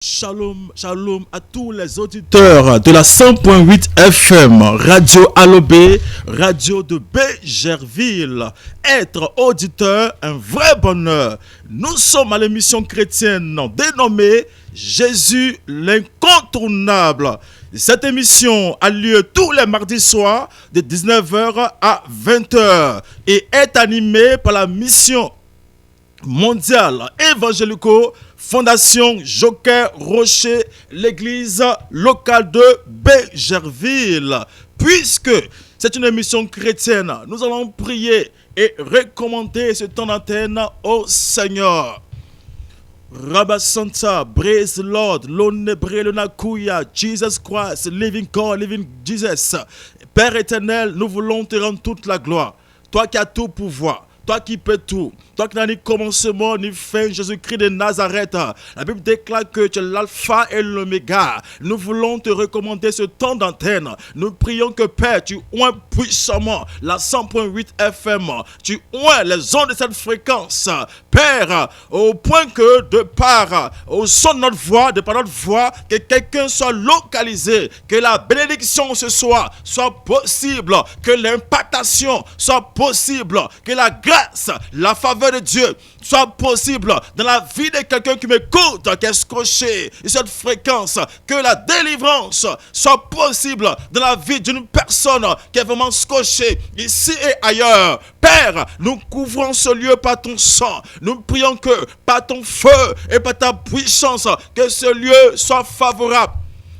Shalom, shalom à tous les auditeurs de la 100.8 FM, Radio Alobé, radio de Bégerville. Être auditeur, un vrai bonheur. Nous sommes à l'émission chrétienne dénommée Jésus l'incontournable. Cette émission a lieu tous les mardis soirs de 19h à 20h et est animée par la mission mondiale évangélico Fondation Joker Rocher, l'église locale de Bégerville. Puisque c'est une émission chrétienne, nous allons prier et recommander ce temps d'antenne au Seigneur. Rabba Santa, praise the Lord, Lone Brelonakuya, Jesus Christ, living God, living Jesus. Père éternel, nous voulons te rendre toute la gloire. Toi qui as tout pouvoir. Toi qui peux tout, toi qui n'as ni commencement ni fin, Jésus-Christ de Nazareth. La Bible déclare que tu es l'alpha et l'oméga. Nous voulons te recommander ce temps d'antenne. Nous prions que Père, tu oins puissamment la 100.8 FM. Tu oins les ondes de cette fréquence. Père, au point que de par au son de notre voix, de par notre voix, que quelqu'un soit localisé, que la bénédiction ce soir soit possible, que l'impactation soit possible, que la grâce, la faveur de Dieu soit possible dans la vie de quelqu'un qui m'écoute, qui est scotché et cette fréquence, que la délivrance soit possible dans la vie d'une personne qui est vraiment scotchée ici et ailleurs. Père, nous couvrons ce lieu par ton sang. Nous prions que par ton feu et par ta puissance, que ce lieu soit favorable.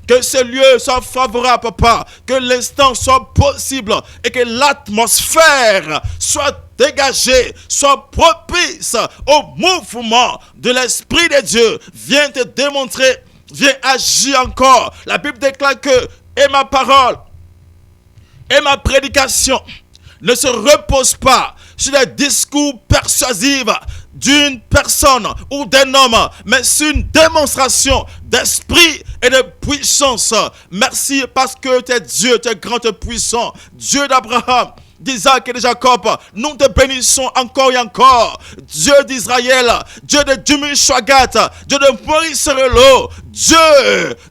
Que ce lieu soit favorable, papa. Que l'instant soit possible et que l'atmosphère soit dégagée, soit propice au mouvement de l'Esprit de Dieu. Viens te démontrer, viens agir encore. La Bible déclare que et ma parole et ma prédication ne se repose pas sur les discours persuasifs d'une personne ou d'un homme, mais sur une démonstration d'esprit et de puissance. Merci parce que tu es Dieu, tu es grand et puissant, Dieu d'Abraham, d'Isaac et de Jacob. Nous te bénissons encore et encore. Dieu d'Israël, Dieu de Jimmy Chwagat, Dieu de Maurice Relo, Dieu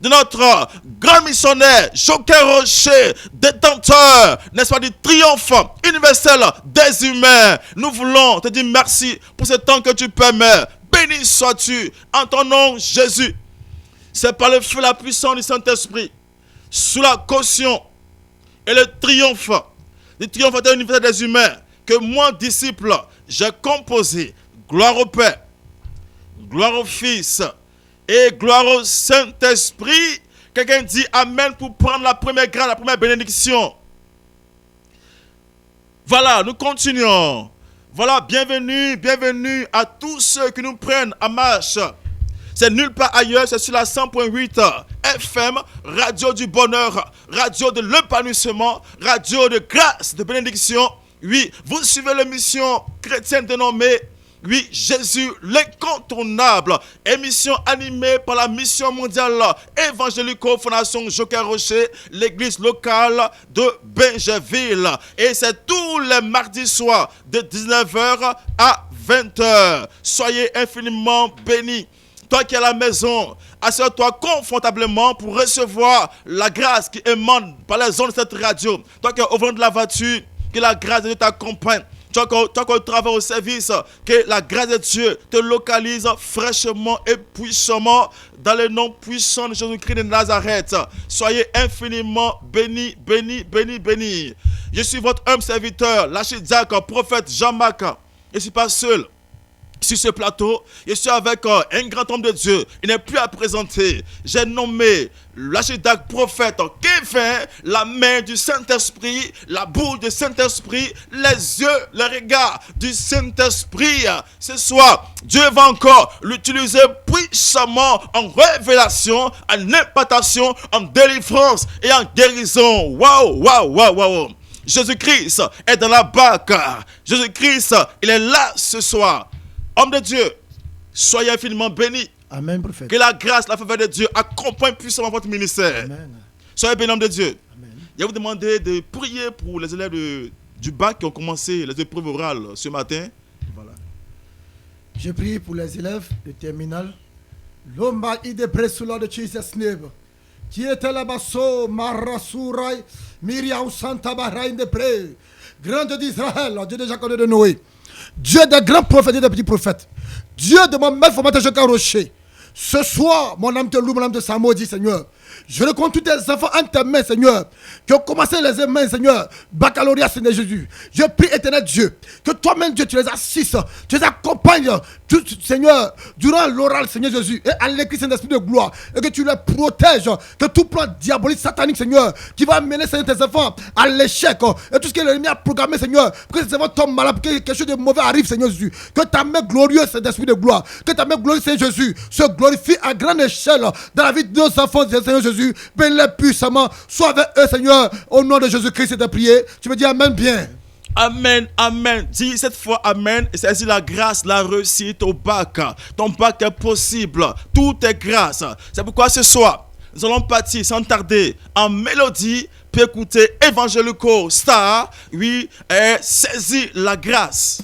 de notre grand missionnaire, Joker Rocher, détenteur, n'est-ce pas, du triomphe universel des humains. Nous voulons te dire merci pour ce temps que tu permets. Béni sois-tu en ton nom, Jésus. C'est par le feu, la puissance du Saint-Esprit, sous la caution et le triomphe du triomphateur universel des humains, que moi, disciple, j'ai composé gloire au Père, gloire au Fils et gloire au Saint-Esprit. Quelqu'un dit Amen pour prendre la première grâce, la première bénédiction. Voilà, nous continuons. Voilà, bienvenue à tous ceux qui nous prennent en marche. C'est nulle part ailleurs, c'est sur la 100.8 FM, radio du bonheur, radio de l'épanouissement, radio de grâce, de bénédiction. Oui, vous suivez l'émission chrétienne dénommée Jésus l'incontournable, émission animée par la mission mondiale évangélico Fondation Joker Rocher, l'église locale de Bégerville. Et c'est tous les mardis soirs de 19h à 20h. Soyez infiniment bénis. Toi qui es à la maison, assieds-toi confortablement pour recevoir la grâce qui émane par les ondes de cette radio. Toi qui es au volant de la voiture, que la grâce de Dieu t'accompagne. Toi qui travailles au service, que la grâce de Dieu te localise fraîchement et puissamment dans le nom puissant de Jésus-Christ de Nazareth. Soyez infiniment bénis, bénis, bénis, bénis. Je suis votre humble serviteur, l'archidiacre, prophète Jean-Marc. Je ne suis pas seul. Sur ce plateau, je suis avec un grand homme de Dieu. Il n'est plus à présenter. J'ai nommé l'archidiacre prophète Kevin, la main du Saint-Esprit, la bouche du Saint-Esprit, les yeux, le regard du Saint-Esprit. Ce soir, Dieu va encore l'utiliser puissamment en révélation, en impartation, en délivrance et en guérison. Waouh, waouh, waouh, waouh. Jésus-Christ est dans la barque. Jésus-Christ, il est là ce soir. Homme de Dieu, soyez infiniment bénis. Amen, prophète. Que la grâce, la faveur de Dieu accompagne puissamment votre ministère. Amen. Soyez bénis, homme de Dieu. Amen. Je vais vous demander de prier pour les élèves du bac qui ont commencé les épreuves orales ce matin. Voilà. Je prie pour les élèves de terminale Lomba ide bresula de Jesus name. Qui était là-bas, Marasurai, Miriam Santa Bahrain de Pré, grand Dieu d'Israël, Dieu de Jacob de Noé, Dieu des grands prophètes et des petits prophètes, Dieu de mon maître formateur Jacques Rocher. Ce soir, mon âme te loue, mon âme te s'amaudit, Seigneur. Je recompte tous tes enfants en tes mains, Seigneur, qui ont commencé les examens, Seigneur. Baccalauréat, Seigneur Jésus. Je prie, éternel Dieu, que toi-même, Dieu, tu les assistes, tu les accompagnes, Seigneur, durant l'oral, Seigneur Jésus, et à l'écrit, Saint-Esprit de gloire, et que tu les protèges, que tout plan diabolique, satanique, Seigneur, qui va mener, Seigneur, tes enfants à l'échec, et tout ce que l'ennemi a programmé, Seigneur, pour que tes enfants tombent malades, pour que quelque chose de mauvais arrive, Seigneur Jésus. Que ta main glorieuse, Saint-Esprit de gloire, que ta main glorieuse, Seigneur Jésus, se glorifie à grande échelle dans la vie de nos enfants, Seigneur Jésus. Bénis-les puissamment, sois avec eux, Seigneur, au nom de Jésus-Christ, c'est ta prière. Tu me dis Amen bien. Amen, amen. Dis cette fois Amen. Et c'est la grâce, la réussite au bac. Ton bac est possible. Tout est grâce. C'est pourquoi ce soir, nous allons partir sans tarder en mélodie pour écouter Evangelico Star. Oui, et saisis la grâce.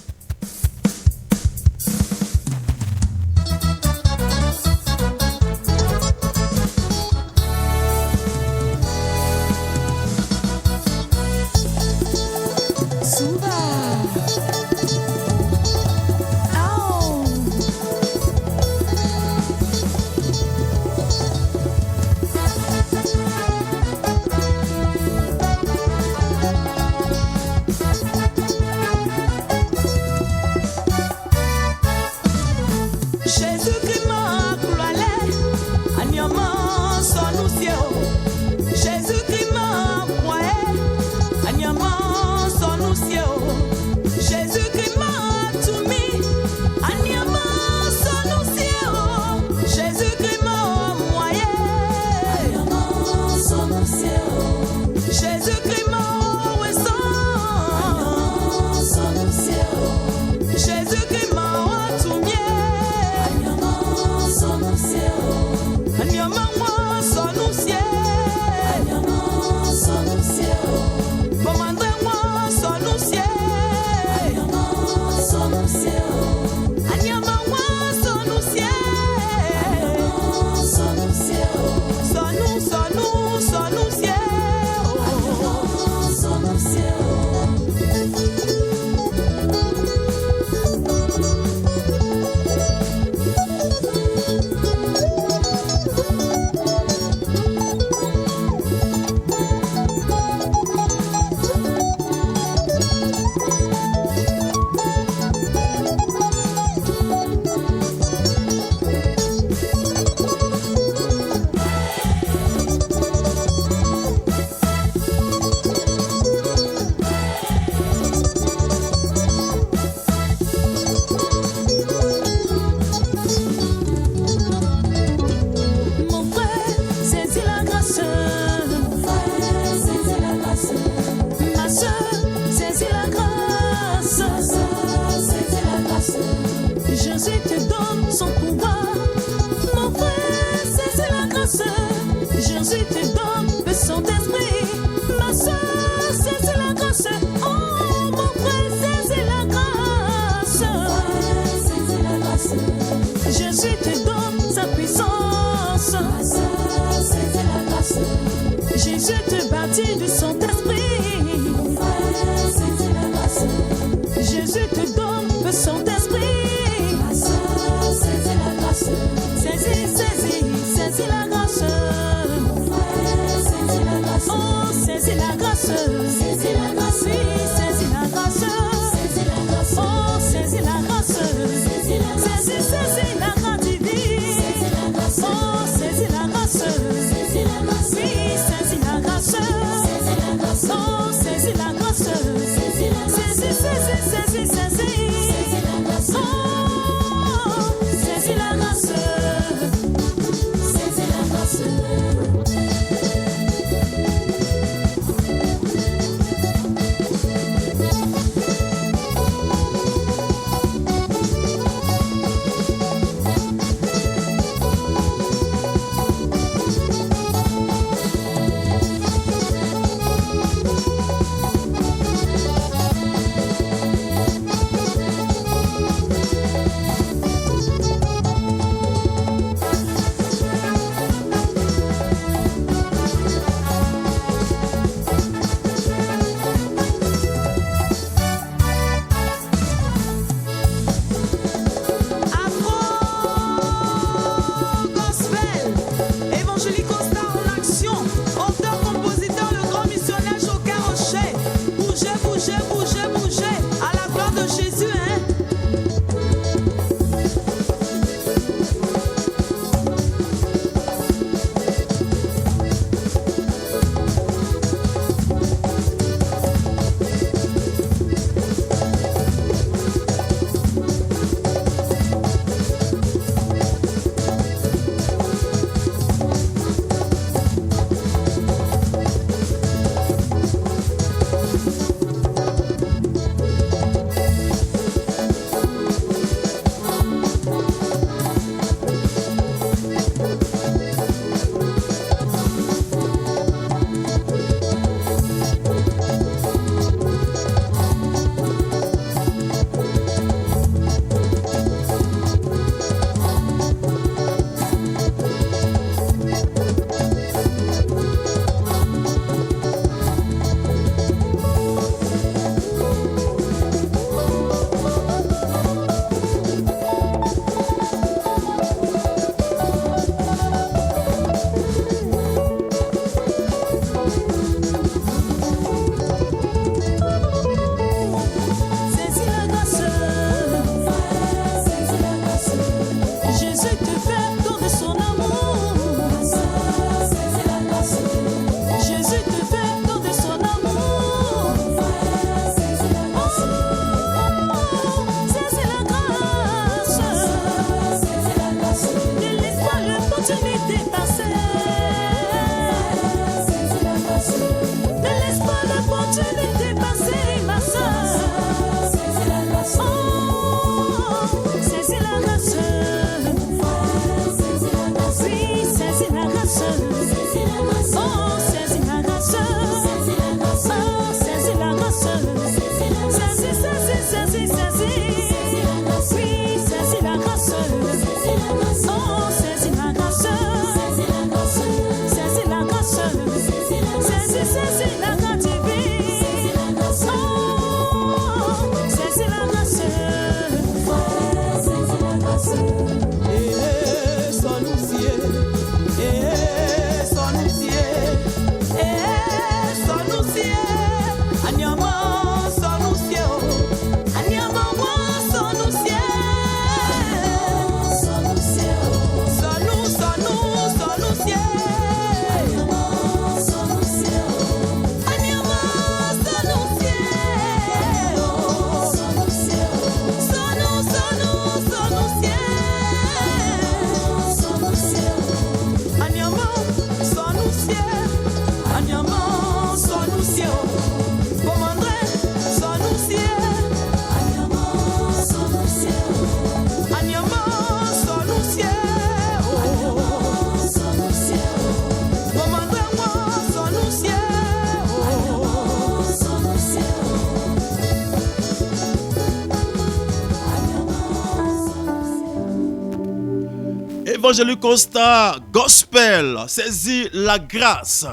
Evangelical Star Gospel, saisis la grâce.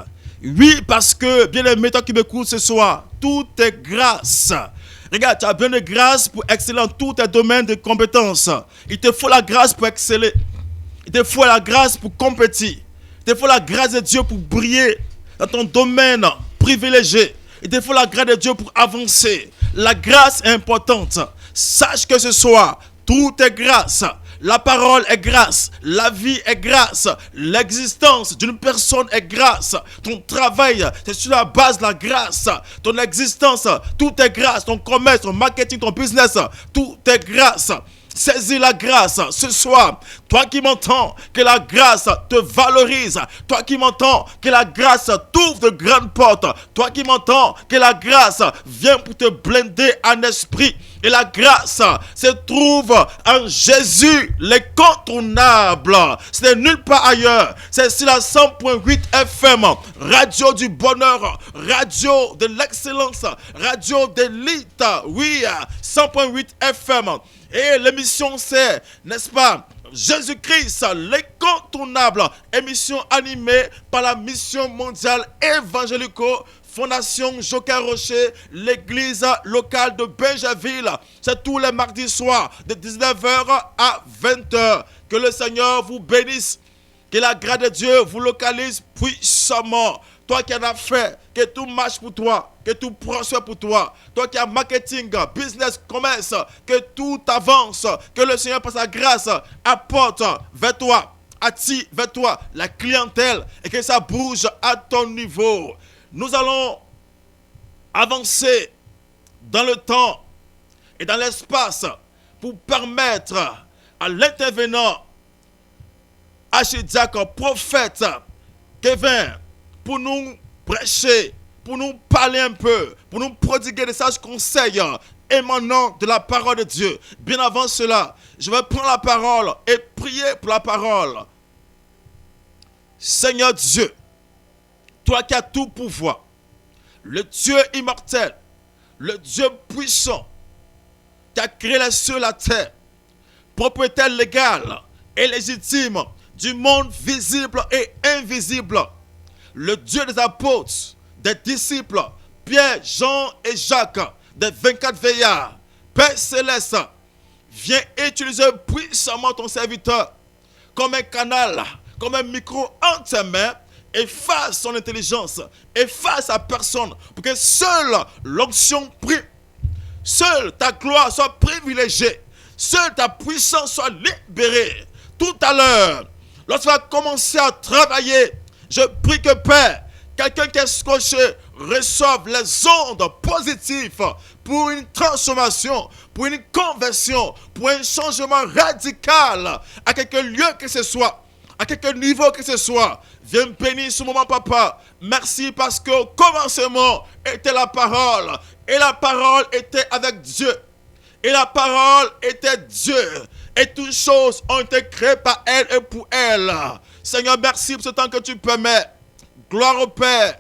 Oui, parce que, bien aimé, toi qui m'écoutes ce soir, tout est grâce. Regarde, tu as besoin de grâce pour exceller dans tous tes domaines de compétences. Il te faut la grâce pour exceller. Il te faut la grâce pour compétir. Il te faut la grâce de Dieu pour briller dans ton domaine privilégié. Il te faut la grâce de Dieu pour avancer. La grâce est importante. Sache que ce soir, tout est grâce. La parole est grâce, la vie est grâce, l'existence d'une personne est grâce, ton travail c'est sur la base de la grâce, ton existence, tout est grâce, ton commerce, ton marketing, ton business, tout est grâce. Saisis la grâce ce soir. Toi qui m'entends, que la grâce te valorise. Toi qui m'entends, que la grâce t'ouvre de grandes portes. Toi qui m'entends, que la grâce vient pour te blinder en esprit. Et la grâce se trouve en Jésus, l'incontournable. Ce n'est nulle part ailleurs. C'est sur la 100.8 FM, radio du bonheur, radio de l'excellence, radio d'élite. Oui, 100.8 FM. Et l'émission c'est, n'est-ce pas, Jésus-Christ, l'incontournable, émission animée par la mission mondiale évangélico, Fondation Joker Rocher, l'église locale de Benjerville. C'est tous les mardis soirs de 19h à 20h. Que le Seigneur vous bénisse, que la grâce de Dieu vous localise puissamment. Toi qui en as fait, que tout marche pour toi, que tout prospère pour toi. Toi qui as marketing, business, commerce, que tout avance, que le Seigneur par sa grâce apporte vers toi, attire vers toi la clientèle et que ça bouge à ton niveau. Nous allons avancer dans le temps et dans l'espace pour permettre à l'intervenant, archidiacre, prophète Kevin, pour nous prêcher, pour nous parler un peu, pour nous prodiguer des sages conseils émanant de la parole de Dieu. Bien avant cela, je vais prendre la parole et prier pour la parole. Seigneur Dieu, toi qui as tout pouvoir, le Dieu immortel, le Dieu puissant, qui a créé les cieux et la terre, propriétaire légale et légitime du monde visible et invisible, le Dieu des apôtres, des disciples, Pierre, Jean et Jacques, des 24 veillards, Père céleste, viens utiliser puissamment ton serviteur comme un canal, comme un micro en tes mains. Efface son intelligence, efface sa personne, pour que seule l'onction prime, seule ta gloire soit privilégiée, seule ta puissance soit libérée. Tout à l'heure, lorsque tu vas commencer à travailler, je prie que Père, quelqu'un qui est scotché reçoive les ondes positives pour une transformation, pour une conversion, pour un changement radical à quelque lieu que ce soit, à quelque niveau que ce soit. Viens me bénir ce moment, papa. Merci parce qu'au commencement était la parole. Et la parole était avec Dieu. Et la parole était Dieu. Et toutes choses ont été créées par elle et pour elle. Seigneur, merci pour ce temps que tu permets. Gloire au Père,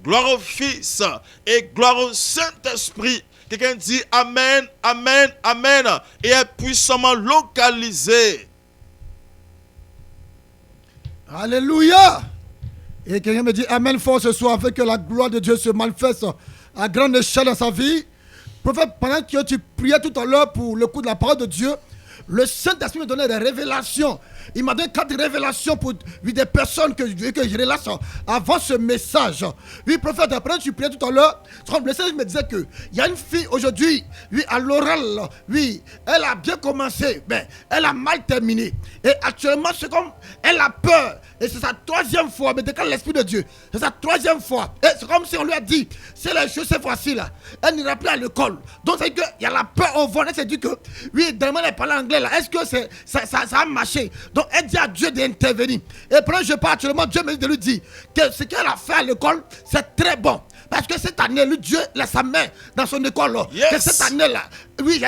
gloire au Fils et gloire au Saint-Esprit. Quelqu'un dit Amen, Amen, Amen. Et est puissamment localisé. Alléluia. Et quelqu'un me dit Amen fort ce soir, afin que la gloire de Dieu se manifeste à grande échelle dans sa vie. Prophète, pendant que tu priais tout à l'heure pour le coup de la parole de Dieu, le Saint-Esprit me donnait des révélations. Il m'a donné 4 révélations pour des personnes que je relâche avant ce message. Oui, prophète, après tu priais tout à l'heure, le message me disait qu'il y a une fille aujourd'hui, oui, à l'oral, oui, elle a bien commencé, mais elle a mal terminé. Et actuellement, c'est comme, elle a peur. Et c'est sa 3e fois, mais décale l'Esprit de Dieu. C'est sa 3e fois. Et c'est comme si on lui a dit, c'est les choses, c'est facile. Elle n'ira plus à l'école. Donc c'est qu'il y a la peur au vol. Elle s'est dit que, oui, demain elle parle anglais là. Est-ce que ça a marché? Donc elle dit à Dieu d'intervenir. Et pendant que je parle actuellement, Dieu me dit de lui dire que ce qu'elle a fait à l'école, c'est très bon. Parce que cette année, lui, Dieu laisse sa main dans son école. Yes. Que cette année-là, oui,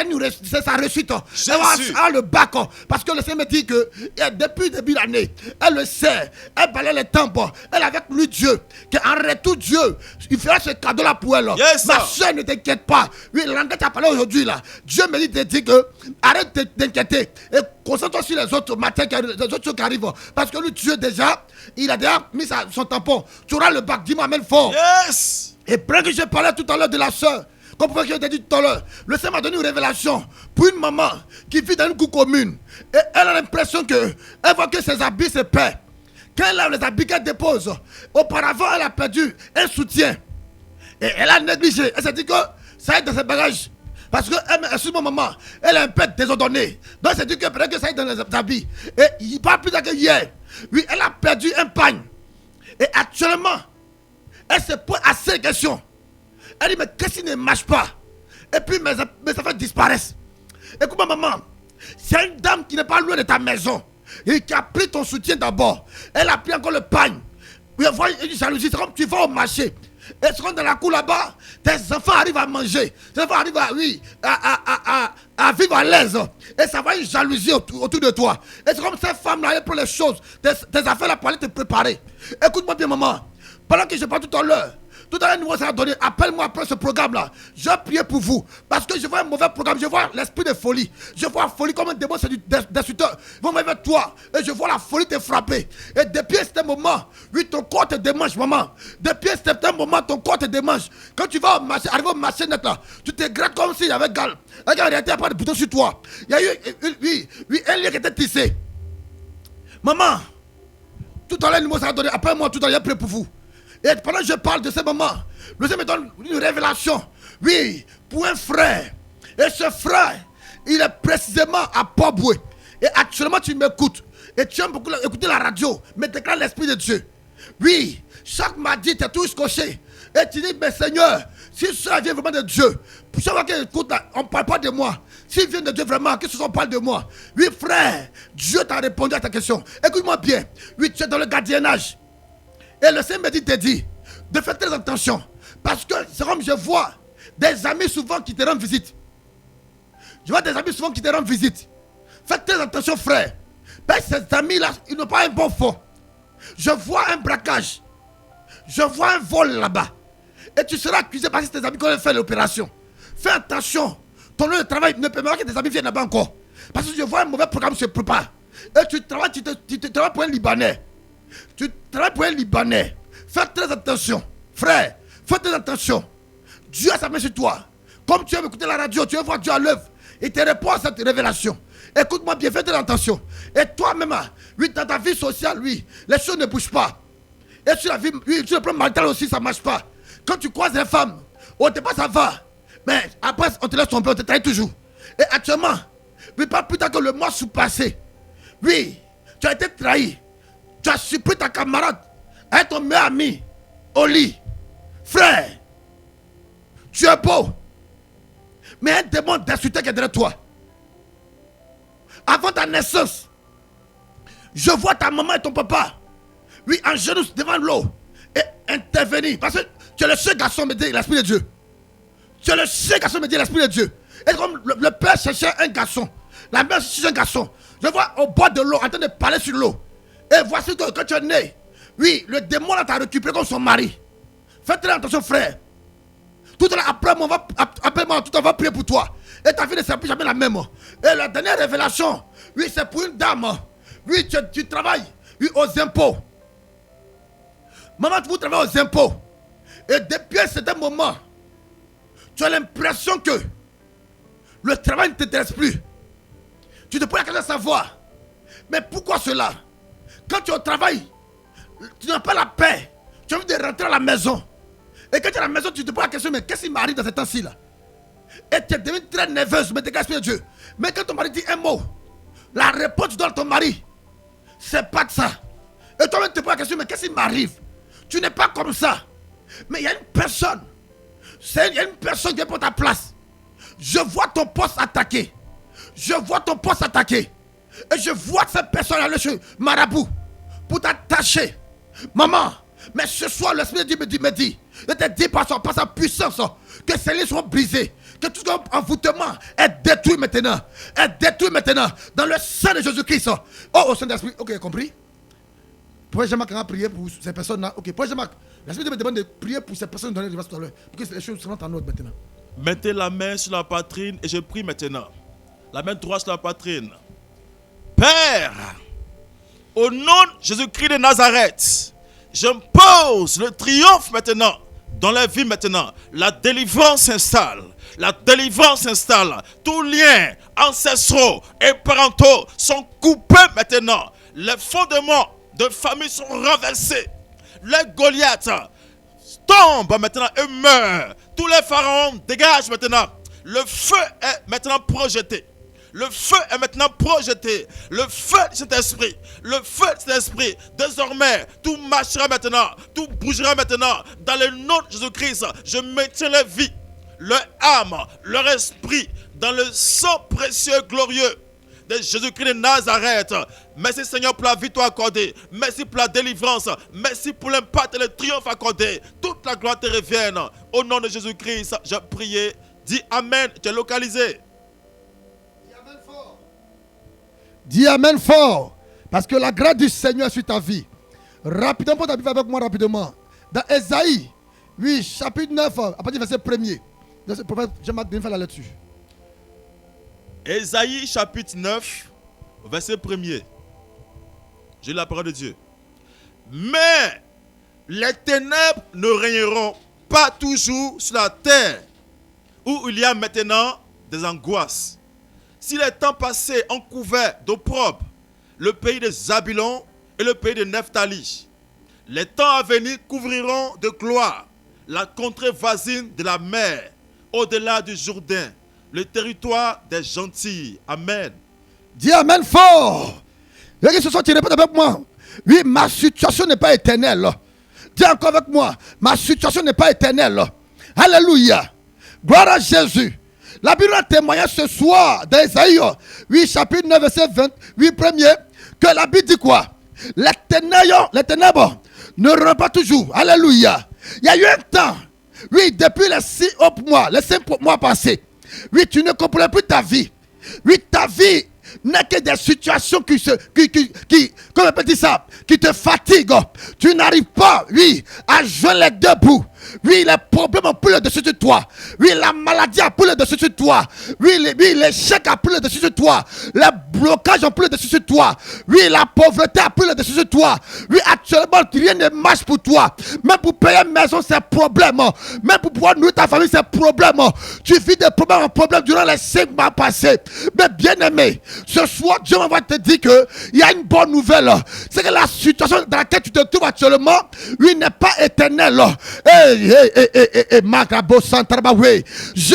c'est sa réussite. Elle va avoir le bac. Parce que le Seigneur me dit que depuis le début de l'année, elle le sait. Elle balait les temples. Elle avec lui Dieu. Qu'en retour, Dieu, il fera ce cadeau-là pour elle. Yes, ma soeur, ne t'inquiète pas. Oui, l'anglais t'a parlé aujourd'hui là. Dieu me dit de dire que arrête de t'inquiéter. Et Concentre-toi sur les autres matins, les autres choses qui arrivent. Parce que lui, Dieu déjà, il a déjà mis son tampon. Tu auras le bac, dis-moi, amen fort. Yes. Et pendant que je parlais tout à l'heure de la soeur, comme je t'ai dit tout à l'heure, le Seigneur m'a donné une révélation pour une maman qui vit dans une cour commune. Et elle a l'impression qu'elle voit que ses habits se perdent. Quand elle a les habits qu'elle dépose, auparavant elle a perdu un soutien. Et elle a négligé. Elle s'est dit que ça aide dans ses bagages. Parce que, excuse-moi maman, elle est un peu désordonnée. Donc elle s'est dit que peut-être que ça aide dans les habits. Et il parle plus tard que hier. Oui, elle a perdu un pagne. Et actuellement, elle se pose assez de questions. Elle dit, mais qu'est-ce qui ne marche pas? Et puis mes affaires disparaissent. Écoute-moi maman, c'est une dame qui n'est pas loin de ta maison. Et qui a pris ton soutien d'abord. Elle a pris encore le pagne. Oui, voilà une jalousie. C'est comme tu vas au marché. Et tu rentres dans la cour là-bas. Tes enfants arrivent à manger. Tes enfants arrivent à vivre à l'aise. Et ça va une jalousie autour de toi. Et c'est comme cette femme-là, elle prend les choses. Tes affaires là pour aller te préparer. Écoute-moi bien maman. Pendant que je parle tout à l'heure. Tout à l'heure, nous ça a donné. Appelle-moi après ce programme-là. Je prie pour vous. Parce que je vois un mauvais programme. Je vois l'esprit de folie. Je vois la folie comme un démon, c'est du destructeur. Ils vont vers toi. Et je vois la folie te frapper. Et depuis un moment, oui, ton corps te démange, maman. Depuis un certain moment, ton corps te démange. Quand tu vas arriver au marché net là, tu te grattes comme s'il y avait gal. En réalité, il n'y a pas de bouton sur toi. Il y a eu un lien qui était tissé. Maman, tout à l'heure, nous ça a donné. Appelle-moi tout à l'heure, je prie pour vous. Et pendant que je parle de ce moment, le Seigneur me donne une révélation. Oui, pour un frère. Et ce frère, il est précisément à Port-Boué. Et actuellement, tu m'écoutes. Et tu aimes beaucoup écouter la radio. Mais déclare l'Esprit de Dieu. Oui, chaque mardi, tu es tous coché. Et tu dis, mais Seigneur, si cela vient vraiment de Dieu, pour chaque fois qu'il écoute, on ne parle pas de moi. S'il vient de Dieu vraiment, que ce soit parle de moi. Oui, frère, Dieu t'a répondu à ta question. Écoute-moi bien. Oui, tu es dans le gardiennage. Et le Seigneur me dit, te dit, de faire très attention. Parce que c'est comme je vois des amis souvent qui te rendent visite. Je vois des amis souvent qui te rendent visite. Faites très attention, frère. Parce que ces amis-là, ils n'ont pas un bon fond. Je vois un braquage. Je vois un vol là-bas. Et tu seras accusé parce que c'est tes amis qui ont fait l'opération. Fais attention. Ton lieu de travail ne permet pas que tes amis viennent là-bas encore. Parce que je vois un mauvais programme se prépare. Et tu travailles pour un Libanais. Tu travailles pour un Libanais. Fais très attention. Frère, fais très attention. Dieu a sa main sur toi. Comme tu aimes écouter la radio, tu veux voir Dieu à l'œuvre. Il te répond à cette révélation. Écoute-moi bien, fais très attention. Et toi-même, oui, dans ta vie sociale, oui, les choses ne bougent pas. Et sur la vie, oui, sur le plan marital aussi, ça ne marche pas. Quand tu croises les femmes, on te passe, ça va. Mais après, on te laisse tomber, on te trahit toujours. Et actuellement, oui, pas plus tard que le mois sous-passé, oui, tu as été trahi. Tu as surpris ta camarade avec ton meilleur ami au lit. Frère, tu es beau. Mais un démon destructeur qui est derrière toi. Avant ta naissance, je vois ta maman et ton papa, oui, en genoux devant l'eau et intervenir. Parce que tu es le seul garçon, me dit l'Esprit de Dieu. Tu es le seul garçon, me dit l'Esprit de Dieu. Et comme le père cherchait un garçon, la mère cherchait un garçon, je vois au bord de l'eau en train de parler sur l'eau. Et voici que quand tu es né, oui, le démon là t'a récupéré comme son mari. Fais très attention, frère. Tout à l'heure, après moi, appelle-moi, tout à l'heure, on va prier pour toi. Et ta vie ne sera plus jamais la même. Et la dernière révélation, oui, c'est pour une dame. Oui, tu travailles, oui, aux impôts. Maman, vous travaillez aux impôts. Et depuis un certain moment, tu as l'impression que le travail ne t'intéresse plus. Tu te poses la question de savoir. Mais pourquoi cela? Quand tu es au travail, tu n'as pas la paix. Tu as envie de rentrer à la maison. Et quand tu es à la maison, tu te poses la question, mais qu'est-ce qui m'arrive dans ce temps-ci là? Et tu es devenue très nerveuse, mais dégage de Dieu. Mais quand ton mari dit un mot, la réponse que tu donnes à ton mari, c'est pas de ça. Et toi-même tu te poses la question, mais qu'est-ce qui m'arrive? Tu n'es pas comme ça. Mais il y a une personne. Il y a une personne qui est pour ta place. Je vois ton poste attaqué. Je vois ton poste attaqué. Et je vois cette personne aller chez marabout pour t'attacher. Maman, mais ce soir, l'Esprit de Dieu me dit, je te dis par sa puissance, que ces liens seront brisés, que tout envoûtement est détruit maintenant. Est détruit maintenant dans le sang de Jésus-Christ. Oh, au Saint-Esprit, ok, compris? Pourquoi Jean-Marc a prié pour ces personnes-là? Ok, pourquoi Jean-Marc? L'Esprit me demande de prier pour ces personnes dont je tout à l'heure, pour que les choses seront en ordre maintenant. Mettez la main sur la poitrine et je prie maintenant. La main droite sur la poitrine. Père, au nom de Jésus-Christ de Nazareth, j'impose le triomphe maintenant dans la vie maintenant. La délivrance s'installe. La délivrance s'installe. Tous liens ancestraux et parentaux sont coupés maintenant. Les fondements de famille sont renversés. Les Goliaths tombent maintenant et meurent. Tous les pharaons dégagent maintenant. Le feu est maintenant projeté. Le feu est maintenant projeté. Le feu de cet esprit. Le feu de cet esprit. Désormais, tout marchera maintenant. Tout bougera maintenant. Dans le nom de Jésus-Christ, je maintiens leur vie, leur âme, leur esprit dans le sang précieux glorieux de Jésus-Christ de Nazareth. Merci Seigneur pour la victoire accordée. Merci pour la délivrance. Merci pour l'impact et le triomphe accordé. Toute la gloire te revienne. Au nom de Jésus-Christ, j'ai prié. Dis Amen. Tu es localisé. Dis Amen fort. Parce que la grâce du Seigneur est sur ta vie. Rapidement, pour ta vie avec moi rapidement. Dans Ésaïe, oui, chapitre 9, à partir du verset 1er. Le prophète Jean-Marc Denis fait la lecture. Ésaïe chapitre 9, verset 1er. J'ai la parole de Dieu. Mais les ténèbres ne régneront pas toujours sur la terre, où il y a maintenant des angoisses. Si les temps passés ont couvert d'opprobre le pays de Zabulon et le pays de Nephtali, les temps à venir couvriront de gloire la contrée voisine de la mer, au-delà du Jourdain, le territoire des gentils. Amen. Dis Amen fort. Et ce soir, tu répètes avec moi. Oui, ma situation n'est pas éternelle. Dis encore avec moi. Ma situation n'est pas éternelle. Alléluia. Gloire à Jésus. La Bible a témoigné ce soir dans Ésaïe, oui, chapitre 9, verset 28, premier, que la Bible dit quoi? Les ténèbres ne rentrent pas toujours. Alléluia. Il y a eu un temps, oui, depuis les 5 mois passés, oui, tu ne comprenais plus ta vie. Oui, ta vie n'est que des situations qui comment on peut dire ça, qui te fatiguent. Tu n'arrives pas, oui, à joindre les deux bouts. Oui, les problèmes ont pris le dessus de toi. Oui, la maladie a pris le dessus de toi. Oui, l'échec a pris le dessus de toi. Les blocages ont pris le dessus de toi. Oui, la pauvreté a pris le dessus de toi. Oui, actuellement, rien ne marche pour toi. Même pour payer une maison, c'est un problème. Même pour pouvoir nourrir ta famille, c'est un problème. Tu vis des problèmes en problème durant les 5 mois passés. Mais bien aimé, ce soir, Dieu va te dire qu'il y a une bonne nouvelle. C'est que la situation dans laquelle tu te trouves actuellement, oui, n'est pas éternelle. Je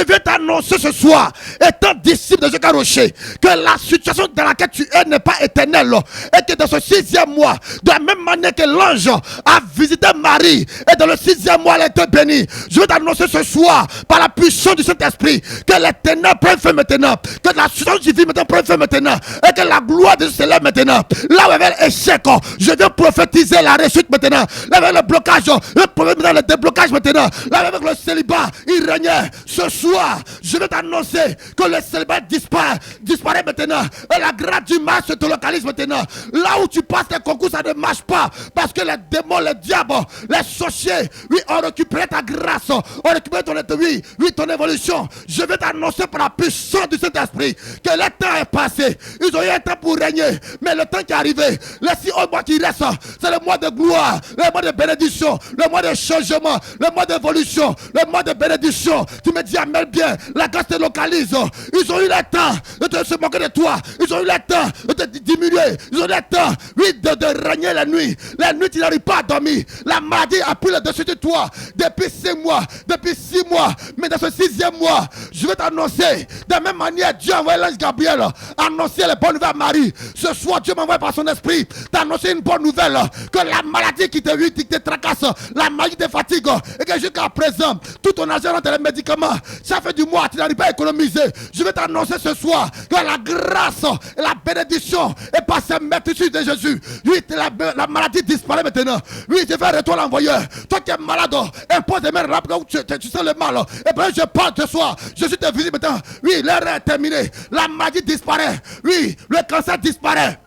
vais t'annoncer ce soir, étant disciple de Jésus Rocher, que la situation dans laquelle tu es n'est pas éternelle. Et que dans ce 6e mois, de la même manière que l'ange a visité Marie, et dans le 6e mois, elle a été bénie. Je vais t'annoncer ce soir, par la puissance du Saint-Esprit, que les ténèbres prennent fin maintenant, que la situation du vie maintenant prenne fin maintenant, et que la gloire de Dieu se lève maintenant. Là où il y avait l'échec, je viens prophétiser la réussite maintenant. Là où il y avait le blocage, le problème dans le déblocage maintenant. Là avec le célibat, il régnait. Ce soir, je vais t'annoncer que le célibat disparaît maintenant. Et la grâce du mal se te localise maintenant. Là où tu passes tes concours, ça ne marche pas. Parce que les démons, les diables, les sorciers, oui, ont récupéré ta grâce. Ont récupéré ton évolution. Je vais t'annoncer par la puissance du Saint-Esprit que le temps est passé. Ils ont eu un temps pour régner. Mais le temps qui est arrivé, les 6 autres mois qui restent, c'est le mois de gloire, le mois de bénédiction, le mois de changement, le mois d'évolution, le mois de bénédiction. Tu me dis amen bien. La grâce te localise. Ils ont eu le temps de se moquer de toi. Ils ont eu le temps de te diminuer. Ils ont eu le temps, oui, de régner la nuit. La nuit, tu n'arrives pas à dormir. La maladie a pris le dessus de toi depuis 5 mois, depuis 6 mois. Mais dans ce 6e mois, je vais t'annoncer. De la même manière, Dieu a envoyé l'ange Gabriel annoncer les bonnes nouvelles à Marie. Ce soir, Dieu m'envoie par son esprit t'annoncer une bonne nouvelle. Que la maladie qui te tracasse, la maladie te fatigue. Et que jusqu'à présent, tout ton argent dans les médicaments, ça fait du mois, tu n'arrives pas à économiser. Je vais t'annoncer ce soir que la grâce et la bénédiction est passée maintenant sur de Jésus. Oui, la maladie disparaît maintenant. Oui, je vais retourner l'envoyeur. Toi qui es malade, impose des mains rapides où tu sens le mal. Et bien, je parle ce soir. Je suis te visite maintenant. Oui, l'heure est terminée. La maladie disparaît. Oui, le cancer disparaît.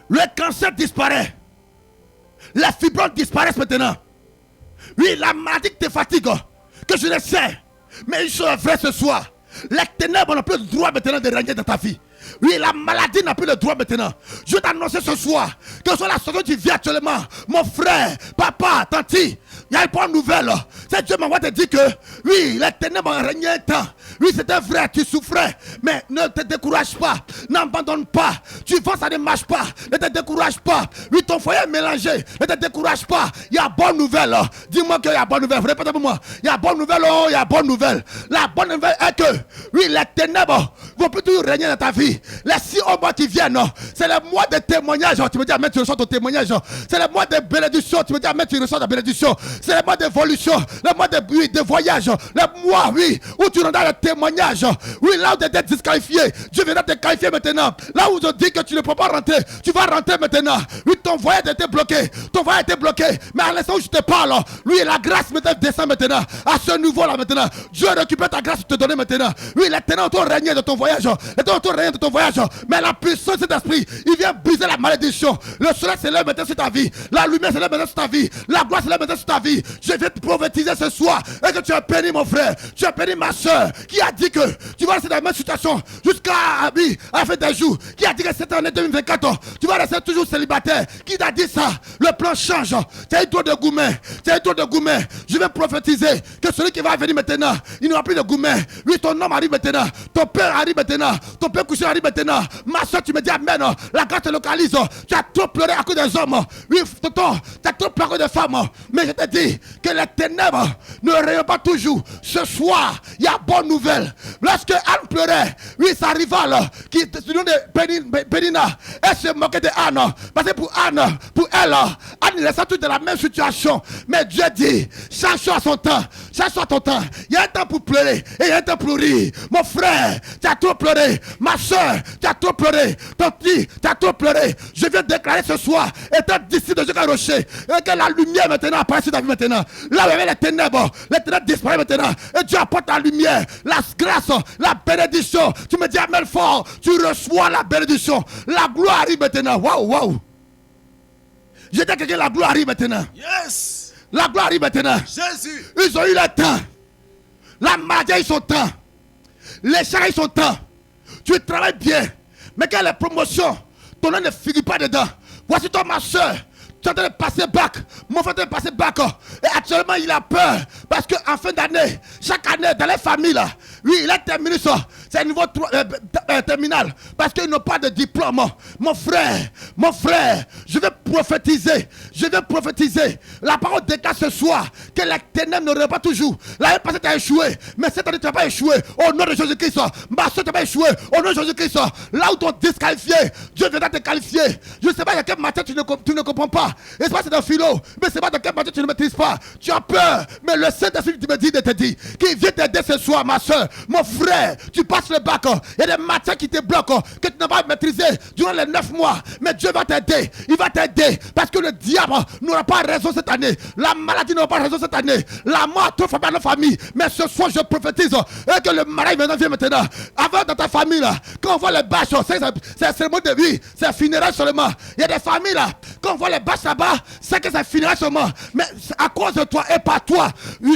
Le cancer disparaît. Les fibromes disparaissent maintenant. Oui, la maladie qui te fatigue, que je le sais, mais une chose est vraie ce soir. Les ténèbres n'ont plus le droit maintenant de régner dans ta vie. Oui, la maladie n'a plus le droit maintenant. Je t'annonce ce soir, que ce soit la situation qui vit actuellement, mon frère, papa, tanti, il y a une bonne nouvelle. C'est Dieu m'envoie te dire que, oui, les ténèbres ont régné un temps. Oui, c'était vrai, tu souffrais, mais ne te décourage pas, n'abandonne pas. Tu vois, ça ne marche pas, ne te décourage pas. Oui, ton foyer est mélangé, ne te décourage pas. Il y a bonne nouvelle. Dis-moi qu'il y a bonne nouvelle, répète pour moi. Il y a bonne nouvelle, oh, il y a bonne nouvelle. La bonne nouvelle est que, oui, les ténèbres vont plus toujours régner dans ta vie. Les 6 mois qui viennent, c'est le mois de témoignage. Tu me dis, mais tu reçois ton témoignage. C'est le mois de bénédiction. Tu me dis, mais tu reçois ta bénédiction. C'est le mois d'évolution, le mois de voyage. Le mois, oui, où tu rendras le témoignage. Oui, là où tu étais disqualifié, Dieu viendra te qualifier maintenant. Là où je dis que tu ne peux pas rentrer, tu vas rentrer maintenant. Oui, ton voyage était bloqué. Ton voyage était bloqué. Mais à l'instant où je te parle, lui, la grâce maintenant descend maintenant. À ce niveau-là maintenant. Dieu récupère ta grâce pour te donner maintenant. Oui, les ténèbres ont régné de ton voyage. Les ténèbres ont régné de ton voyage. Mais la puissance de cet esprit, il vient briser la malédiction. Le soleil s'élève maintenant sur ta vie. La lumière s'élève maintenant sur ta vie. La gloire s'élève maintenant sur ta vie. Je viens te prophétiser ce soir. Et que tu as béni mon frère. Tu as béni ma soeur. Qui a dit que tu vas rester dans la même situation jusqu'à la fin des jours. Qui a dit que cette année 2024, tu vas rester toujours célibataire. Qui t'a dit ça? Le plan change. Tu as eu trop de gourmet. Tu as eu trop de gourmet. Je vais prophétiser que celui qui va venir maintenant, il n'aura plus de gourmet. Lui, ton homme arrive maintenant. Ton père arrive maintenant. Ton père couché arrive maintenant. Ma soeur, tu me dis amen. La grâce te localise. Tu as trop pleuré à cause des hommes. Oui, tonton, tu as trop pleuré à cause des femmes. Mais je te dis que les ténèbres ne rayonnent pas toujours. Ce soir, il y a bonne nouvelle. Lorsque Anne pleurait, oui, sa rivale, qui se nom de Pénina, elle se moquait de Anne. Parce que pour Anne, pour elle, Anne reste toute dans la même situation. Mais Dieu dit, chaque chose à son temps. Chaque chose à ton temps. Il y a un temps pour pleurer et il y a un temps pour rire. Mon frère, tu as trop pleuré. Ma soeur, tu as trop pleuré. Ton petit, tu as trop pleuré. Je viens déclarer ce soir, étant disciple de Dieu Rocher, et que la lumière maintenant apparaît sur ta vie maintenant. Là où il y avait les ténèbres disparaissent maintenant. Et Dieu apporte la lumière, la grâce, la bénédiction. Tu me dis amen fort, tu reçois la bénédiction. La gloire arrive maintenant. Waouh, waouh. Je dis à quelqu'un, la gloire arrive maintenant. Yes. La gloire arrive maintenant. Jésus. Ils ont eu le temps. La maladie, ils sont temps. Les charges, ils sont temps. Tu travailles bien. Mais quand les promotions, ton nom ne figure pas dedans. Voici toi, ma soeur. Tu es en train de passer bac. Mon frère est en train de passer bac. Et actuellement, il a peur. Parce qu'en fin d'année, chaque année, dans les familles, là, oui, il a terminé ça. C'est un niveau terminal. Parce qu'ils n'ont pas de diplôme. Mon frère, je vais prophétiser. Je vais prophétiser. La parole déclare ce soir que les ténèbres ne reviennent pas toujours. L'année passée, tu as échoué. Mais cette année, tu n'as pas échoué. Au nom de Jésus-Christ. Ma soeur, tu n'as pas échoué. Au nom de Jésus-Christ. Là où tu es disqualifié, Dieu viendra te qualifier. Je ne sais pas dans quelle matière tu ne comprends pas. Et c'est pas c'est dans philo. Mais c'est pas dans quelle matière tu ne maîtrises pas. Tu as peur. Mais le Saint-Esprit me dit de te dire qu'il vient t'aider ce soir, ma soeur. Mon frère, tu passes le bac. Il y a des matières qui te bloquent, que tu n'as pas maîtrisé durant les 9 mois. Mais Dieu va t'aider. Il va t'aider. Parce que le diable n'aura pas raison cette année. La maladie n'aura pas raison cette année. La mort te fait pas dans la famille. Mais ce soir, je prophétise et que le mariage maintenant vient maintenant. Avant dans ta famille là, quand on voit les bâches, c'est la cérémonie de vie, c'est funérailles seulement. Il y a des familles là, quand on voit les bâches là-bas, c'est que c'est funérailles seulement. Mais à cause de toi et par toi,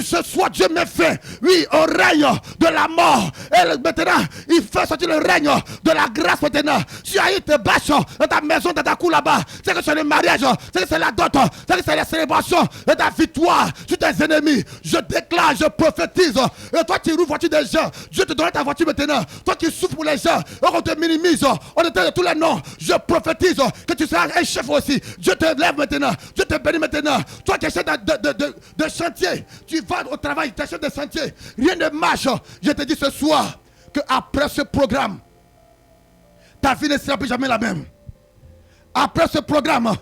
ce soir Dieu me fait, oui, au règne de la mort. Et maintenant, il fait sortir le règne de la grâce maintenant. Si tu as eu tes bâches dans ta maison, dans ta cour là-bas, c'est que c'est le mariage, c'est que c'est la dot, c'est que c'est la célébration de ta victoire sur tes ennemis. Je déclare, je prophétise. Et toi qui roules voiture des gens, Dieu te donne ta voiture maintenant. Toi qui souffres pour les gens, on te minimise, on te donne tous les noms. Je prophétise que tu seras un chef aussi. Dieu te lève maintenant, Dieu te bénit maintenant. Toi qui es chef de chantier, tu vas au travail, tu es chef de chantier. Rien ne marche. Je te dis ce soir que après ce programme, ta vie ne sera plus jamais la même. Après ce programme,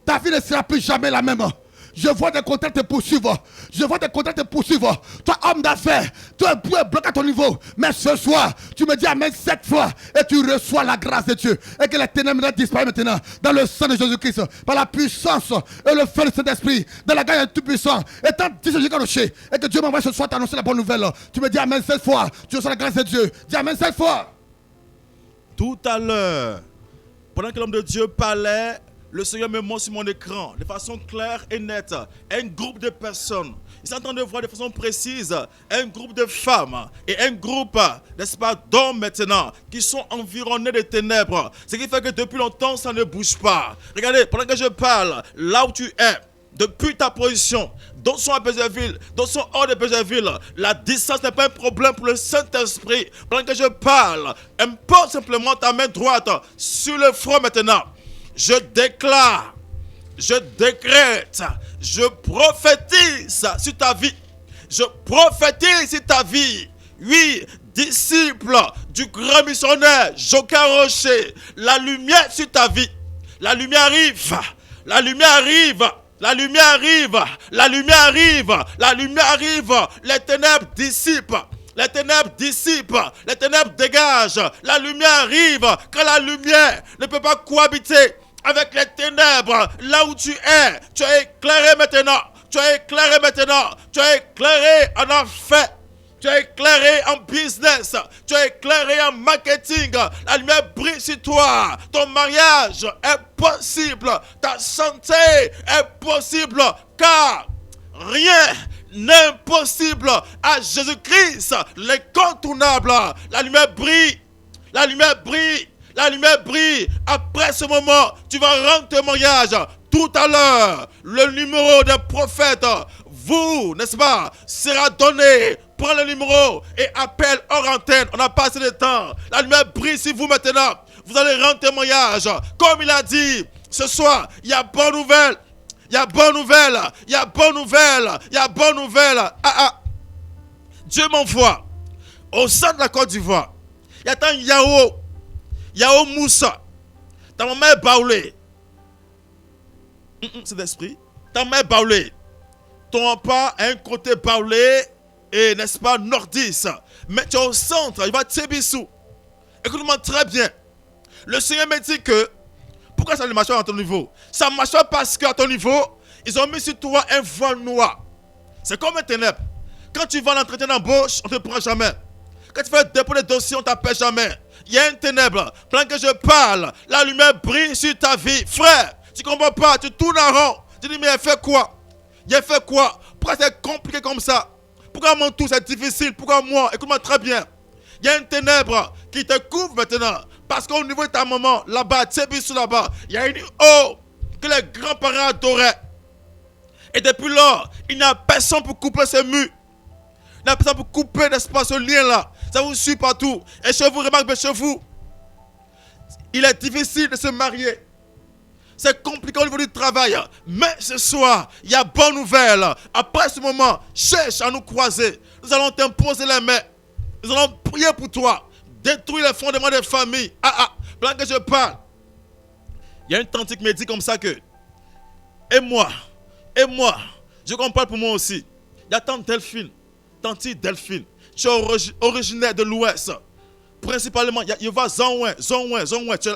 ta vie ne sera plus jamais la même. Je vois des contrats te poursuivre. Je vois des contrats te poursuivre. Toi, homme d'affaires, tu es bloqué à ton niveau. Mais ce soir, tu me dis amen 7 fois et tu reçois la grâce de Dieu. Et que les ténèbres disparaissent maintenant dans le sang de Jésus-Christ. Par la puissance et le feu de Saint-Esprit. Dans la gagne du Tout-Puissant. Étant dit Jésus Rocher. Et que Dieu m'envoie ce soir t'annoncer la bonne nouvelle. Tu me dis amen 7 fois. Tu reçois la grâce de Dieu. Dis amen 7 fois. Tout à l'heure, pendant que l'homme de Dieu parlait, le Seigneur me montre sur mon écran de façon claire et nette un groupe de personnes. Ils sont en train de voir de façon précise un groupe de femmes et un groupe, n'est-ce pas, d'hommes maintenant qui sont environnés de ténèbres. Ce qui fait que depuis longtemps, ça ne bouge pas. Regardez, pendant que je parle, là où tu es, depuis ta position, d'autres sont à Bézerville, d'autres sont hors de Bézerville. La distance n'est pas un problème pour le Saint-Esprit. Pendant que je parle, impose simplement ta main droite sur le front maintenant. Je déclare, je décrète, je prophétise sur ta vie. Je prophétise sur ta vie. Oui, disciple du grand missionnaire Joka Rocher, la lumière sur ta vie. La lumière arrive, la lumière arrive. La lumière arrive, la lumière arrive, la lumière arrive, les ténèbres dissipent, les ténèbres dissipent, les ténèbres dégagent, la lumière arrive, quand la lumière ne peut pas cohabiter avec les ténèbres, là où tu es éclairé maintenant, tu es éclairé maintenant, tu es éclairé en enfer. Tu es éclairé en business, tu es éclairé en marketing, la lumière brille sur toi, ton mariage est possible, ta santé est possible, car rien n'est impossible à Jésus-Christ, l'incontournable. La lumière brille, la lumière brille, la lumière brille. Après ce moment, tu vas rendre témoignage. Tout à l'heure, le numéro des prophètes, vous, n'est-ce pas, sera donné. Prends le numéro et appelle hors antenne. On n'a pas assez de temps. La lumière brille sur vous maintenant. Vous allez rendre témoignage. Comme il a dit, ce soir, il y a bonne nouvelle. Il y a bonne nouvelle. Il y a bonne nouvelle. Il y a bonne nouvelle. Dieu m'envoie au centre de la Côte d'Ivoire. Il y a tant Yao Moussa. Ta maman est baoulée. C'est d'esprit. Ta maman est baoulée. Ton papa a un côté baoulé. Et n'est-ce pas, nordiste, mais tu es au centre, il va Tébissou. Écoute-moi très bien. Le Seigneur me dit que, pourquoi ça ne marche pas à ton niveau? Ça ne marche pas parce qu'à ton niveau, ils ont mis sur toi un voile noir. C'est comme un ténèbre. Quand tu vas à l'entretien d'embauche, on ne te prend jamais. Quand tu fais le dépôt de dossier, on ne t'appelle jamais. Il y a un ténèbre. Pendant que je parle, la lumière brille sur ta vie. Frère, tu ne comprends pas, tu tournes en rond. Tu dis, mais il a fait quoi? Il a fait quoi? Pourquoi c'est compliqué comme ça? Pourquoi mon tour c'est difficile? Pourquoi moi? Écoute-moi très bien. Il y a une ténèbre qui te couvre maintenant. Parce qu'au niveau de ta maman, là-bas, Tébissou là-bas, il y a une eau que les grands-parents adoraient. Et depuis lors, il n'y a personne pour couper ce mur. Il n'y a personne pour couper, n'est-ce pas, ce lien-là. Ça vous suit partout. Et chez vous, remarquez chez vous, il est difficile de se marier. C'est compliqué au niveau du travail. Mais ce soir, il y a bonne nouvelle. Après ce moment, cherche à nous croiser. Nous allons t'imposer les mains. Nous allons prier pour toi. Détruire les fondements des familles. Pendant que je parle, il y a une tante qui me dit comme ça que, et moi, je comprends pour moi aussi. Il y a tante Delphine. Tu es originaire de l'Ouest. Principalement, il va à Zonwen.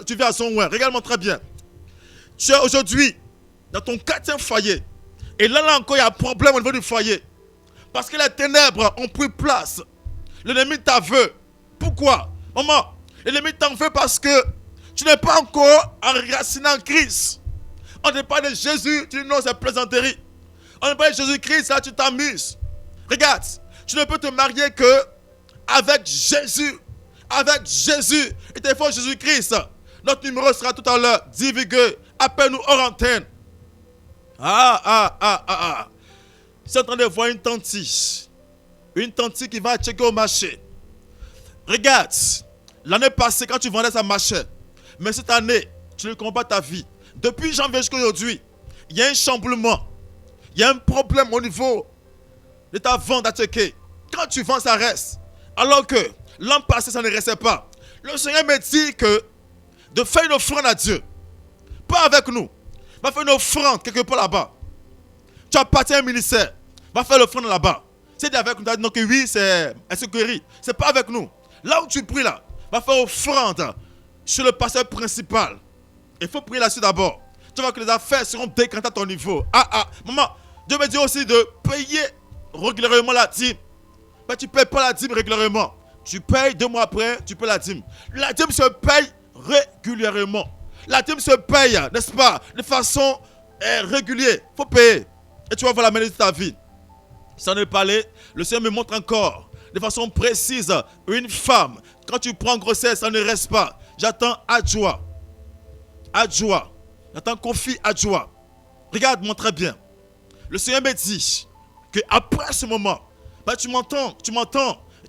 Tu viens à Zonwen. Regarde-moi très bien. Tu es aujourd'hui dans ton quatrième foyer. Et là encore, il y a un problème au niveau du foyer. Parce que les ténèbres ont pris place. L'ennemi t'en veut. Pourquoi? Maman, l'ennemi t'en veut parce que tu n'es pas encore enraciné en Christ. On ne parle de Jésus, tu dis non, c'est plaisanterie. On ne parle de Jésus-Christ, là tu t'amuses. Regarde, tu ne peux te marier que avec Jésus. Avec Jésus. Il te faut Jésus-Christ. Notre numéro sera tout à l'heure divulgué. Appelle-nous hors antenne. C'est en train de voir une tante qui va checker au marché. Regarde, l'année passée, quand tu vendais ça marchait. Mais cette année, tu ne comprends pas ta vie. Depuis janvier jusqu'à aujourd'hui, il y a un chamboulement. Il y a un problème au niveau de ta vente à checker. Quand tu vends, ça reste. Alors que l'an passé, ça ne restait pas. Le Seigneur me dit que de faire une offrande à Dieu. Pas avec nous. Va faire une offrande quelque part là-bas. Tu appartiens à un ministère. Va faire l'offrande là-bas. C'est avec nous. Donc oui, c'est un secourir. C'est pas avec nous. Là où tu pries là, va faire offrande sur le pasteur principal. Il faut prier là-dessus d'abord. Tu vois que les affaires seront décantées à ton niveau. Maman, Dieu me dit aussi de payer régulièrement la dîme. Mais tu ne payes pas la dîme régulièrement. Tu payes 2 mois après, tu payes la dîme. La dîme se paye régulièrement. La dîme se paye, n'est-ce pas, de façon régulière. Il faut payer. Et tu vas voir la maladie de ta vie. Sans ne parler, le Seigneur me montre encore de façon précise une femme. Quand tu prends grossesse, ça ne reste pas. J'attends Adjoa. Adjoa. J'attends Kofi Adjoa. Regarde-moi très bien. Le Seigneur me dit qu'après ce moment, bah, tu m'entends, tu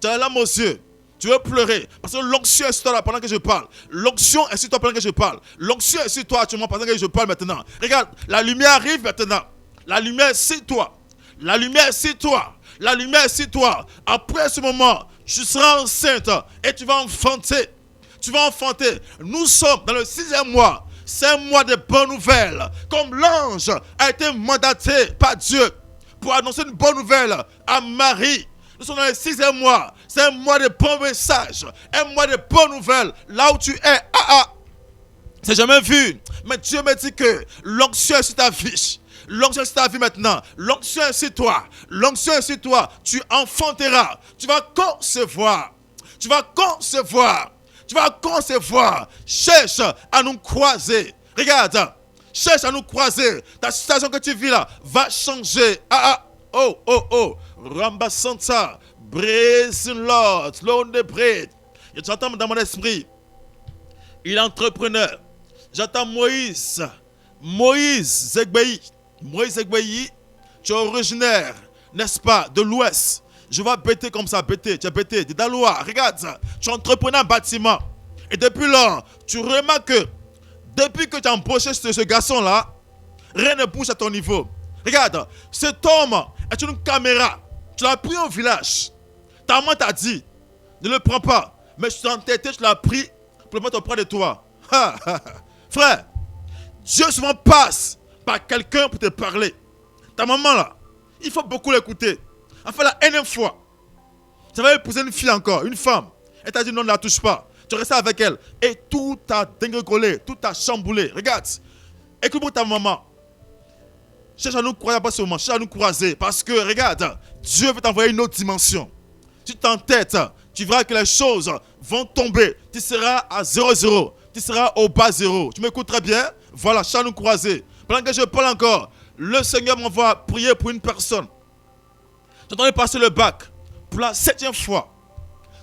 as la larme aux yeux. Tu veux pleurer parce que l'onction est sur toi là pendant que je parle. L'onction est sur toi pendant que je parle. L'onction est sur toi actuellement pendant que je parle maintenant. Regarde, la lumière arrive maintenant. La lumière est sur toi. La lumière est sur toi. La lumière est sur toi. Après ce moment, tu seras enceinte et tu vas enfanter. Tu vas enfanter. Nous sommes dans le 6e mois. C'est un mois de bonnes nouvelles. Comme l'ange a été mandaté par Dieu pour annoncer une bonne nouvelle à Marie. Nous sommes dans le 6e mois. C'est un mois de bons messages. Un mois de bonnes nouvelles. Là où tu es. C'est jamais vu. Mais Dieu me dit que l'onction est sur ta vie. L'onction est sur ta vie maintenant. L'onction est sur toi. L'onction est sur toi. Tu enfanteras. Tu vas concevoir. Tu vas concevoir. Tu vas concevoir. Cherche à nous croiser. Regarde. Cherche à nous croiser. Ta situation que tu vis là va changer. Oh. Ramba Santa. Braise Lord. Lord de bread. J'entends dans mon esprit. Il est entrepreneur. J'entends Moïse. Moïse Zegbeyi. Moïse Zegbeyi. Tu es originaire, n'est-ce pas, de l'Ouest. Je vais bêter comme ça, bêter. Tu es bêté. De Daloa. Regarde ça. Tu es entrepreneur en bâtiment. Et depuis là, tu remarques que depuis que tu as embauché ce garçon-là, rien ne bouge à ton niveau. Regarde, cet homme est une caméra. Tu l'as pris au village. Ta maman t'a dit, ne le prends pas. Mais je t'ai entêté, tu l'as pris pour le mettre auprès de toi. Frère, Dieu souvent passe par quelqu'un pour te parler. Ta maman là, il faut beaucoup l'écouter. Enfin, la énième fois, tu avais épousé une fille encore, une femme. Elle t'a dit non, ne la touche pas. Tu restais avec elle. Et tout a dégringolé, tout a chamboulé. Regarde, écoute-moi ta maman. Cherche à nous croiser, pas seulement, cherche à nous croiser. Parce que, regarde, Dieu veut t'envoyer une autre dimension. Tu t'entêtes, tu verras que les choses vont tomber. Tu seras à 0-0. Tu seras au bas 0. Tu m'écoutes très bien? Voilà, cherche à nous croiser. Pendant que je parle encore, le Seigneur m'envoie prier pour une personne. J'entendais passer le bac pour la 7e fois.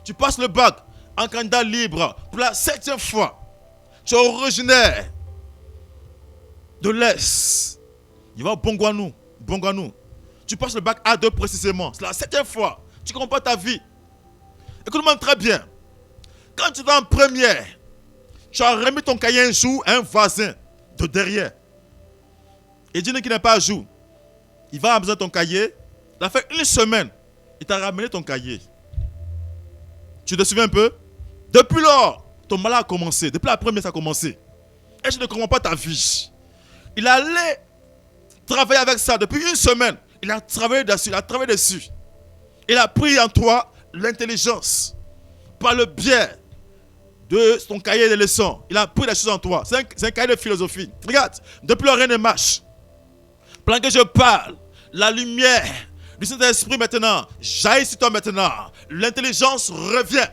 Tu passes le bac en candidat libre pour la 7e fois. Tu es originaire de l'Est. Il va au Bongwanou. Tu passes le bac A2 précisément. C'est la 7e fois. Tu comprends ta vie. Écoute-moi très bien. Quand tu es en première, tu as remis ton cahier un jour à un voisin de derrière. Et dis-lui qu'il n'est pas à jour. Il va avoir besoin de ton cahier. Il a fait une semaine. Il t'a ramené ton cahier. Tu te souviens un peu? Depuis lors, ton malheur a commencé. Depuis la première, ça a commencé. Et je ne comprends pas ta vie. Il allait travailler avec ça depuis une semaine. Il a travaillé dessus. Il a pris en toi l'intelligence. Par le biais de ton cahier de leçons. Il a pris les choses en toi. C'est un cahier de philosophie. Regarde, depuis lors, rien ne marche. Pendant que je parle, la lumière du Saint-Esprit maintenant jaillit sur toi maintenant. L'intelligence revient.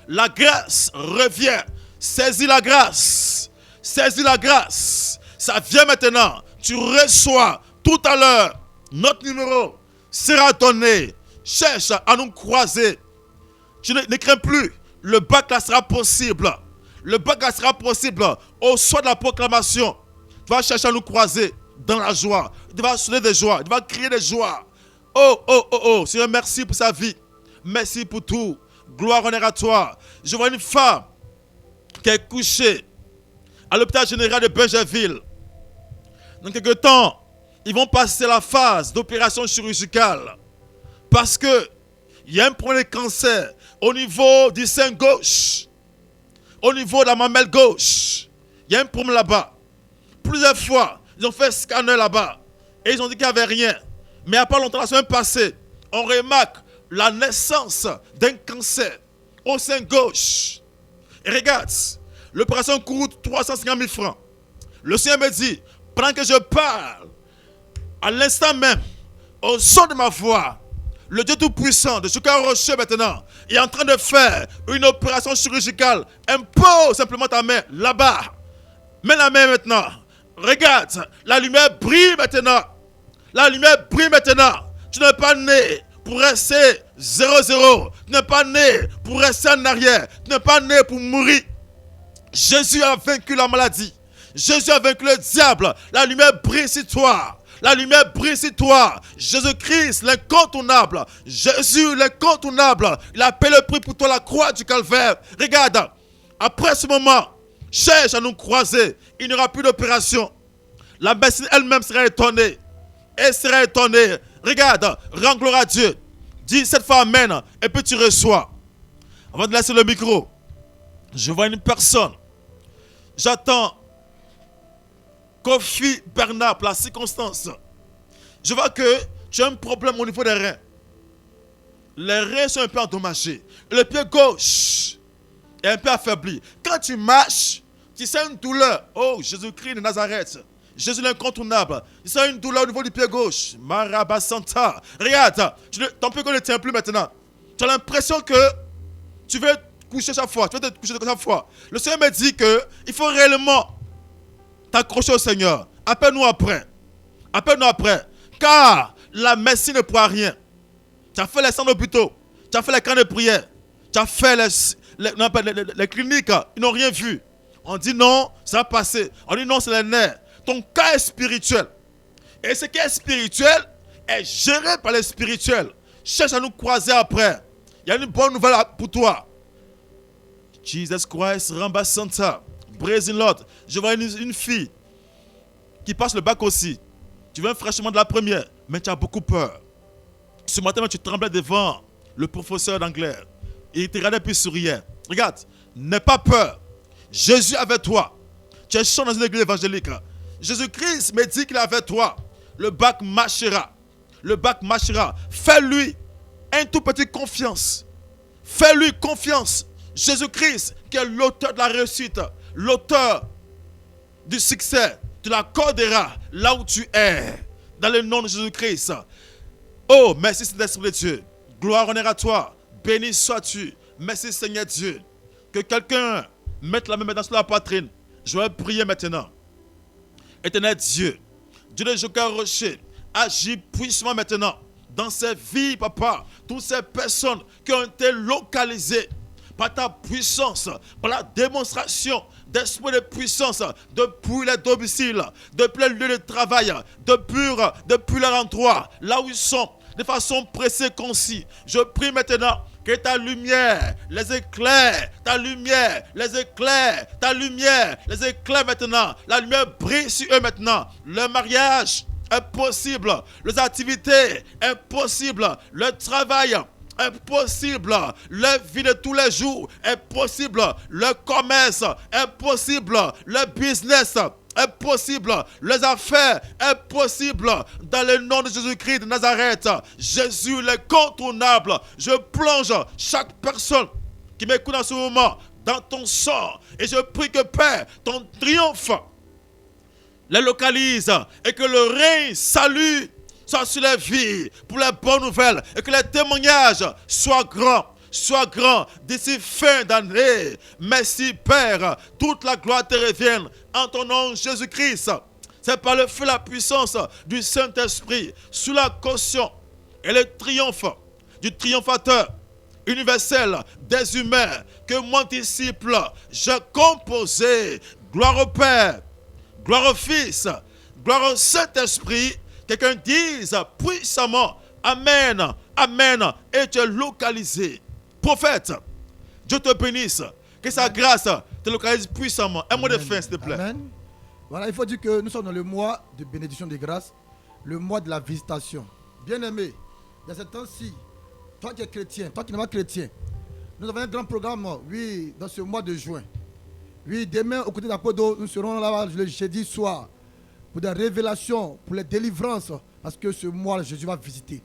La grâce revient. Saisis la grâce. Saisis la grâce. Ça vient maintenant. Tu reçois tout à l'heure. Notre numéro sera donné. Cherche à nous croiser. Tu ne crains plus. Le bac là sera possible. Le bac là sera possible. Au soir de la proclamation, tu vas chercher à nous croiser dans la joie. Tu vas sonner des joies. Tu vas crier des joies. Oh. Seigneur, merci pour sa vie. Merci pour tout. Gloire, honneur à toi. Je vois une femme qui est couchée à l'hôpital général de Benjerville. Dans quelques temps, ils vont passer la phase d'opération chirurgicale. Parce que il y a un problème de cancer au niveau du sein gauche. Au niveau de la mamelle gauche. Il y a un problème là-bas. Plusieurs fois, ils ont fait un scanner là-bas. Et ils ont dit qu'il n'y avait rien. Mais il n'y a pas longtemps, la semaine passée, on remarque la naissance d'un cancer au sein gauche. Et regarde, l'opération coûte 350 000 francs. Le Seigneur me dit, pendant que je parle, à l'instant même, au son de ma voix, le Dieu Tout-Puissant de Chouka Rocher maintenant est en train de faire une opération chirurgicale. Impose simplement ta main là-bas. Mets la main maintenant. Regarde, la lumière brille maintenant. La lumière brille maintenant. Tu n'es pas né pour rester 0-0. Tu n'es pas né pour rester en arrière. Tu n'es pas né pour mourir. Jésus a vaincu la maladie. Jésus a vaincu le diable. La lumière brille sur toi. La lumière brille sur toi. Jésus-Christ, l'incontournable. Jésus, l'incontournable. Il a payé le prix pour toi, la croix du calvaire. Regarde, après ce moment, cherche à nous croiser. Il n'y aura plus d'opération. La médecine elle-même sera étonnée. Elle sera étonnée. Regarde, rends gloire à Dieu. Dis cette fois Amen. Et puis tu reçois. Avant de laisser le micro, je vois une personne. J'attends Kofi Bernard pour la circonstance. Je vois que tu as un problème au niveau des reins. Les reins sont un peu endommagés. Le pied gauche est un peu affaibli. Quand tu marches, tu sens une douleur. Oh, Jésus-Christ de Nazareth. Jésus l'incontournable. Tu sens une douleur au niveau du pied gauche. Marabasanta. Regarde, ton pied gauche ne tient plus maintenant. Tu as l'impression que tu veux te coucher chaque fois. Tu veux te coucher chaque fois. Le Seigneur me dit qu'il faut réellement t'accrocher au Seigneur. Appelle-nous après. Appelle-nous après. Car la médecine ne pourra rien. Tu as fait les centres d'hôpitaux. Tu as fait les camps de prière. Tu as fait les cliniques. Ils n'ont rien vu. On dit non, ça va passer. On dit non, c'est les nerfs. Ton cas est spirituel. Et ce qui est spirituel est géré par les spirituels. Cherche à nous croiser après. Il y a une bonne nouvelle pour toi. Jesus Christ, Ramba Santa, Brésil Lord. Je vois une fille qui passe le bac aussi. Tu viens fraîchement de la première, mais tu as beaucoup peur. Ce matin, tu tremblais devant le professeur d'anglais. Il te regardait puis souriait. Regarde, n'aie pas peur. Jésus est avec toi. Tu es chaud dans une église évangélique. Jésus-Christ me dit qu'il est avec toi. Le bac marchera. Le bac marchera. Fais-lui une toute petite confiance. Fais-lui confiance. Jésus-Christ, qui est l'auteur de la réussite, l'auteur du succès, te l'accordera là où tu es. Dans le nom de Jésus-Christ. Oh, merci Saint-Esprit de Dieu. Gloire, honneur à toi. Béni sois-tu. Merci Seigneur Dieu. Que quelqu'un mette la main maintenant sur la poitrine. Je vais prier maintenant. Éternel Dieu, Dieu de Joker Rocher, agis puissamment maintenant dans ces vies, papa. Toutes ces personnes qui ont été localisées par ta puissance, par la démonstration d'esprit de puissance depuis les domiciles, depuis les lieux de travail, depuis leur endroit, là où ils sont, de façon pressée, concise. Je prie maintenant que ta lumière les éclaire, ta lumière les éclaire, ta lumière les éclaire maintenant. La lumière brille sur eux maintenant. Le mariage est possible, les activités est possible, le travail est possible, la vie de tous les jours est possible, le commerce est possible, le business est possible, les affaires est possible, dans le nom de Jésus-Christ de Nazareth. Jésus l'incontournable. Je plonge chaque personne qui m'écoute en ce moment dans ton sang et je prie que Père, ton triomphe les localise et que le règne salut soit sur les vies pour les bonnes nouvelles et que les témoignages soient grands d'ici fin d'année. Merci Père, toute la gloire te revienne en ton nom Jésus-Christ. C'est par le feu, la puissance du Saint-Esprit, sous la caution et le triomphe du triomphateur universel des humains que mon disciple, j'ai composé. Gloire au Père, gloire au Fils, gloire au Saint-Esprit. Quelqu'un dise puissamment Amen, Amen, et tu es localisé. Prophète, Dieu te bénisse. Que sa grâce te localise puissamment. Un mot de fin, s'il te plaît. Amen. Voilà, il faut dire que nous sommes dans le mois de bénédiction de grâce, le mois de la visitation. Bien-aimé, il y a ce temps-ci, toi qui es chrétien, toi qui n'es pas chrétien, nous avons un grand programme, oui, dans ce mois de juin. Oui, demain, au côté d'Apodo, nous serons là le jeudi soir pour des révélations, pour les délivrances, parce que ce mois, Jésus va visiter.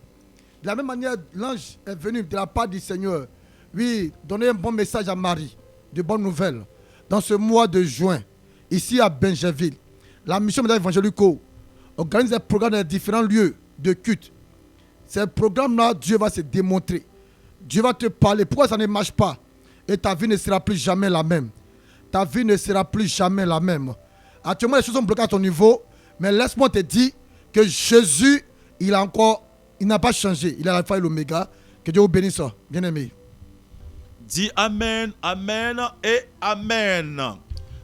De la même manière, l'ange est venu de la part du Seigneur, oui, donner un bon message à Marie, de bonnes nouvelles, dans ce mois de juin, ici à Benjerville. La mission évangélico organise des programmes dans différents lieux de culte. Ces programmes-là, Dieu va se démontrer. Dieu va te parler. Pourquoi ça ne marche pas? Et ta vie ne sera plus jamais la même. Ta vie ne sera plus jamais la même. Actuellement, les choses sont bloquées à ton niveau. Mais laisse-moi te dire que Jésus, il n'a pas changé. Il est l'alpha et l'oméga. Que Dieu vous bénisse, bien-aimé. Dis Amen, Amen et Amen.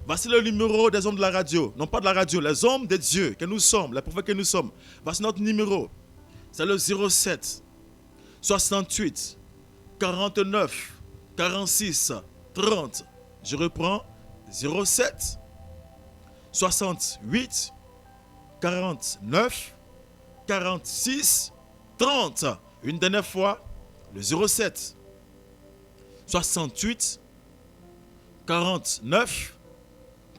Voici le numéro des hommes de la radio. Non pas de la radio, les hommes de Dieu que nous sommes, les prophètes que nous sommes. Voici notre numéro. C'est le 07 68 49 46 30. Je reprends. 07 68 49 46 30. Une dernière fois. Le 07 68 49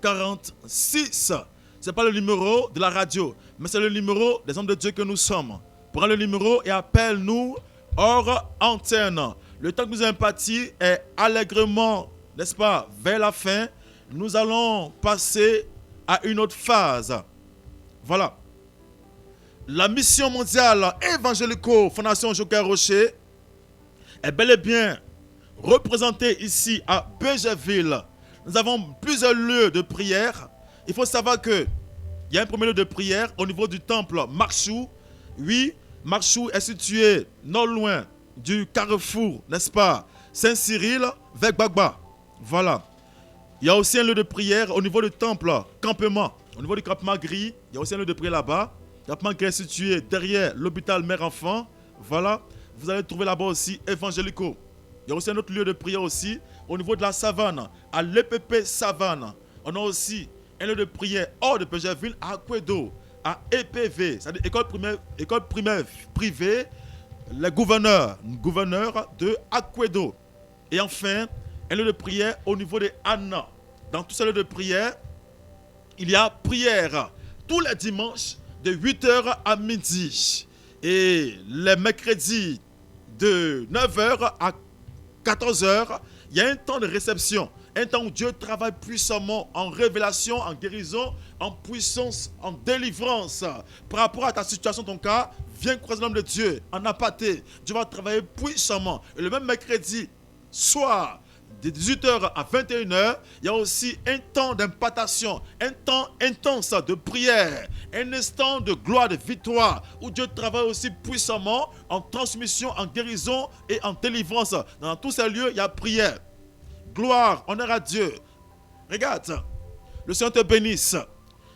46. Ce n'est pas le numéro de la radio, mais c'est le numéro des hommes de Dieu que nous sommes. Prends le numéro et appelle-nous hors antenne. Le temps que nous avons imparti est allègrement, n'est-ce pas, vers la fin. Nous allons passer à une autre phase. Voilà. La mission mondiale évangélico-fondation Joker Rocher est bel et bien représentée ici à Bégerville. Nous avons plusieurs lieux de prière. Il faut savoir qu'il y a un premier lieu de prière au niveau du temple Marchou. Oui, Marchou est situé non loin du carrefour, n'est-ce pas, Saint-Cyril vers Gbagba. Voilà. Il y a aussi un lieu de prière au niveau du temple campement. Au niveau du campement gris, il y a aussi un lieu de prière là-bas. Le campement gris est situé derrière l'hôpital mère-enfant. Voilà. Vous allez trouver là-bas aussi évangélico. Il y a aussi un autre lieu de prière aussi au niveau de la savane, à l'EPP Savane. On a aussi un lieu de prière hors de Bégerville à Akwedo, à EPV, c'est-à-dire école primaire privée, le gouverneur de Akwedo. Et enfin, un lieu de prière au niveau de Anna. Dans tous ces lieux de prière, il y a prière tous les dimanches de 8h à midi. Et les mercredis de 9h à 14h, il y a un temps de réception, un temps où Dieu travaille puissamment en révélation, en guérison, en puissance, en délivrance. Par rapport à ta situation, ton cas, viens croiser l'homme de Dieu en aparté. Dieu va travailler puissamment. Et le même mercredi soir, de 18h à 21h, il y a aussi un temps d'impartation, un temps intense de prière, un instant de gloire, de victoire, où Dieu travaille aussi puissamment en transmission, en guérison et en délivrance. Dans tous ces lieux, il y a prière. Gloire, honneur à Dieu. Regarde, le Seigneur te bénisse.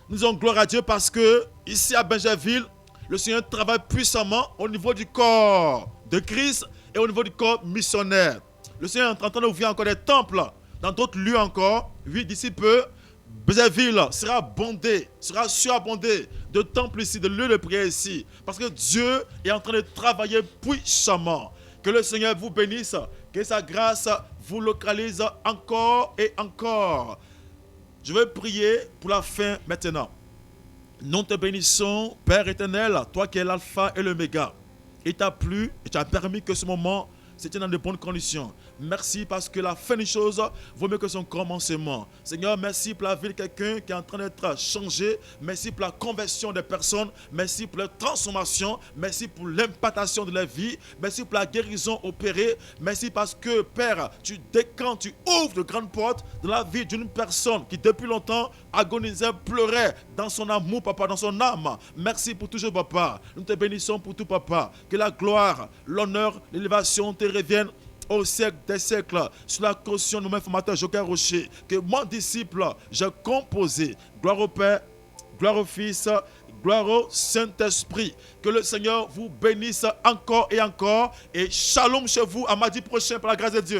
Nous avons gloire à Dieu parce que ici à Bégerville, le Seigneur travaille puissamment au niveau du corps de Christ et au niveau du corps missionnaire. Le Seigneur est en train d'ouvrir encore des temples dans d'autres lieux encore. Oui, d'ici peu, Bégerville sera bondé, sera surabondé de temples ici, de lieux de prière ici. Parce que Dieu est en train de travailler puissamment. Que le Seigneur vous bénisse, que sa grâce vous localise encore et encore. Je vais prier pour la fin maintenant. Nous te bénissons, Père éternel, toi qui es l'alpha et l'oméga. Il t'a plu et tu as permis que ce moment c'était dans de bonnes conditions. Merci parce que la fin des choses vaut mieux que son commencement. Seigneur, merci pour la vie de quelqu'un qui est en train d'être changé. Merci pour la conversion des personnes. Merci pour la transformation. Merci pour l'impactation de la vie. Merci pour la guérison opérée. Merci parce que, Père, quand tu ouvres de grandes portes dans la vie d'une personne qui depuis longtemps agonisait, pleurait dans son amour, Papa, dans son âme. Merci pour toujours, Papa. Nous te bénissons pour tout, Papa. Que la gloire, l'honneur, l'élévation te reviennent au siècle des siècles, sur la caution de nos formateurs Joker Rocher, que mon disciple, j'ai composé. Gloire au Père, gloire au Fils, gloire au Saint-Esprit. Que le Seigneur vous bénisse encore et encore. Et shalom chez vous à mardi prochain par la grâce de Dieu.